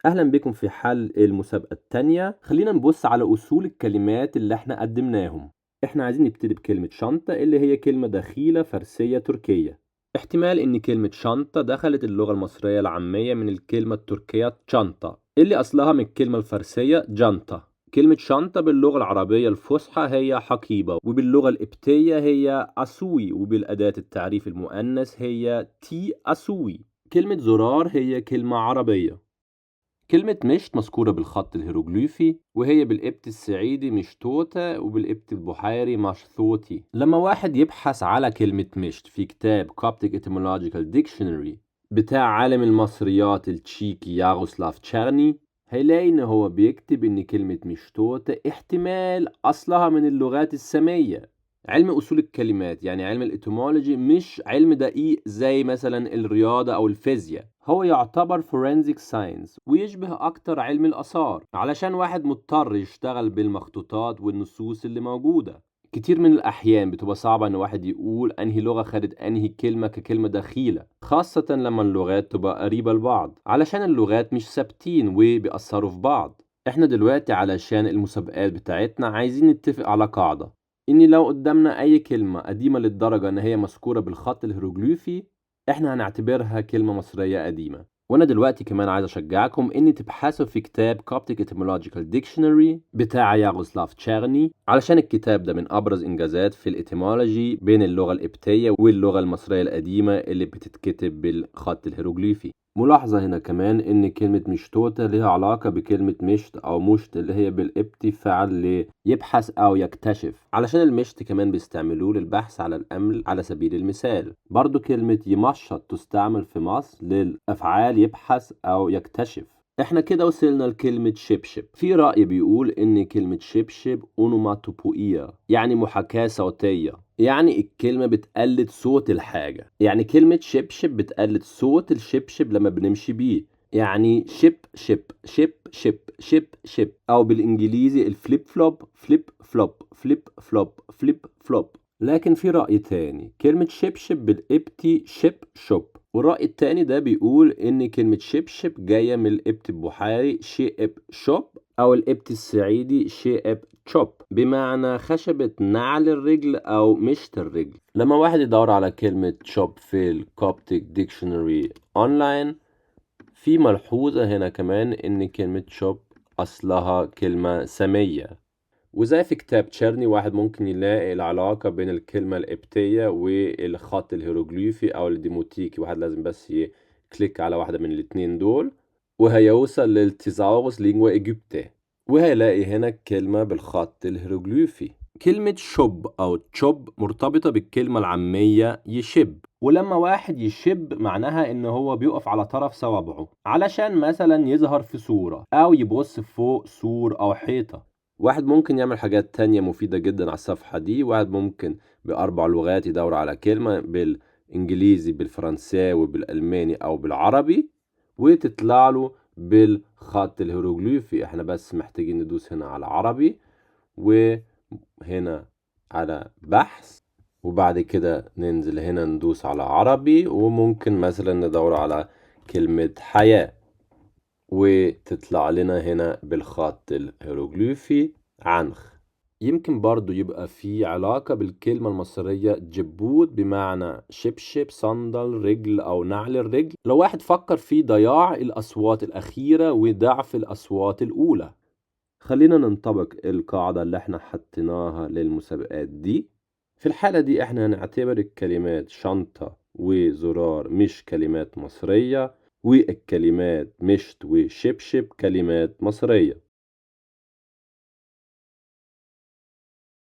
أهلا بكم في حل المسابقة التانية. خلينا نبص على أصول الكلمات اللي احنا قدمناهم. احنا عايزين نبتدي بكلمة شنطة اللي هي كلمة دخيلة فارسية تركية. احتمال ان كلمة شنطة دخلت اللغة المصرية العامية من الكلمة التركية تشانتا اللي أصلها من الكلمة الفارسية جنطة. كلمة شنطة باللغة العربية الفصحى هي حقيبة، وباللغة القبطية هي أسوي، وبالأداة التعريف المؤنث هي تي أسوي. كلمة زرار هي كلمة عربية. كلمة مشت مذكورة بالخط الهيروغليفي، وهي بالقبط الصعيدي مشتوتة وبالقبط البحيري مشثوتي. لما واحد يبحث على كلمة مشت في كتاب Coptic Etymological Dictionary بتاع عالم المصريات التشيكي ياغوسلاف تشارني، هيلاقي ان هو بيكتب ان كلمة مشتوتة احتمال اصلها من اللغات السامية. علم أصول الكلمات يعني علم الإتيمولوجي مش علم دقيق زي مثلا الرياضة أو الفيزياء، هو يعتبر forensic science ويشبه أكتر علم الآثار، علشان واحد مضطر يشتغل بالمخطوطات والنصوص اللي موجودة. كتير من الأحيان بتبقى صعبة إن واحد يقول أنهي لغة خدت أنهي كلمة ككلمة دخيلة، خاصة لما اللغات تبقى قريبة لبعض، علشان اللغات مش ثابتين وبيأثروا في بعض. احنا دلوقتي علشان المسابقات بتاعتنا عايزين نتفق على قاعدة، إن لو قدامنا أي كلمة قديمة للدرجة إن هي مذكورة بالخط الهيروغليفي إحنا هنعتبرها كلمة مصرية قديمة. وأنا دلوقتي كمان عايز أشجعكم إن تبحثوا في كتاب Coptic Etymological Dictionary بتاع ياغوسلاف تشارني، علشان الكتاب ده من أبرز إنجازات في الإتيمولوجي بين اللغة القبطية واللغة المصرية القديمة اللي بتتكتب بالخط الهيروغليفي. ملاحظة هنا كمان إن كلمة مشتوتة لها علاقة بكلمة مشت أو مشت اللي هي بالقبطي فعل يبحث أو يكتشف، علشان المشت كمان بيستعملوه للبحث على الأمل. على سبيل المثال برضو كلمة يمشط تستعمل في مصر للأفعال يبحث أو يكتشف. احنا كده وصلنا لكلمة شبشب. في رأي بيقول ان كلمة شبشب اونوماتوبوئية يعني محاكاة صوتية، يعني الكلمة بتقلد صوت الحاجة. يعني كلمة شبشب بتقلد صوت الشبشب لما بنمشي بيه، يعني شب شب شب شب شب شب، او بالانجليزي الفليب فلوب فليب فلوب فليب فلوب فليب فلوب. لكن في رأي تاني كلمة شبشب بالقبطي شب شوب، والرأي التاني ده بيقول إن كلمة شبشب جاية من القبط البحيري شيب شوب، أو القبط الصعيدي شيب تشوب، بمعنى خشبة نعل الرجل أو مشط الرجل. لما واحد يدور على كلمة شوب في الكوبتيك ديكشنري أونلاين، في ملحوظة هنا كمان إن كلمة شوب أصلها كلمة سامية، وزي في كتاب تشيرني واحد ممكن يلاقي العلاقة بين الكلمة القبطية والخط الهيروغليفي أو الديموتيكي. واحد لازم بس يكليك على واحدة من الاتنين دول وهيوصل للتيزاوغوس لينجوا إيجيبتي، وهيلاقي هنا كلمة بالخط الهيروغليفي. كلمة شب أو تشوب مرتبطة بالكلمة العامية يشب، ولما واحد يشب معناها إن هو بيقف على طرف صوابعه علشان مثلا يظهر في صورة أو يبص فوق سور أو حيطة. واحد ممكن يعمل حاجات تانية مفيدة جدا على الصفحة دي. واحد ممكن بأربع لغات يدور على كلمة بالإنجليزي بالفرنساوي بالألماني أو بالعربي وتطلع له بالخط الهيروغليفي. احنا بس محتاجين ندوس هنا على عربي وهنا على بحث، وبعد كده ننزل هنا ندوس على عربي، وممكن مثلا ندور على كلمة حياة وتطلع لنا هنا بالخط الهيروغليفي عنخ. يمكن برضو يبقى في علاقة بالكلمة المصرية جبوت بمعنى شبشب صندل رجل أو نعل الرجل، لو واحد فكر في ضياع الأصوات الأخيرة وضعف الأصوات الأولى. خلينا ننطبق القاعدة اللي احنا حطيناها للمسابقات دي. في الحالة دي احنا هنعتبر الكلمات شنطة وزرار مش كلمات مصرية، والكلمات مشت وشبشب كلمات مصرية.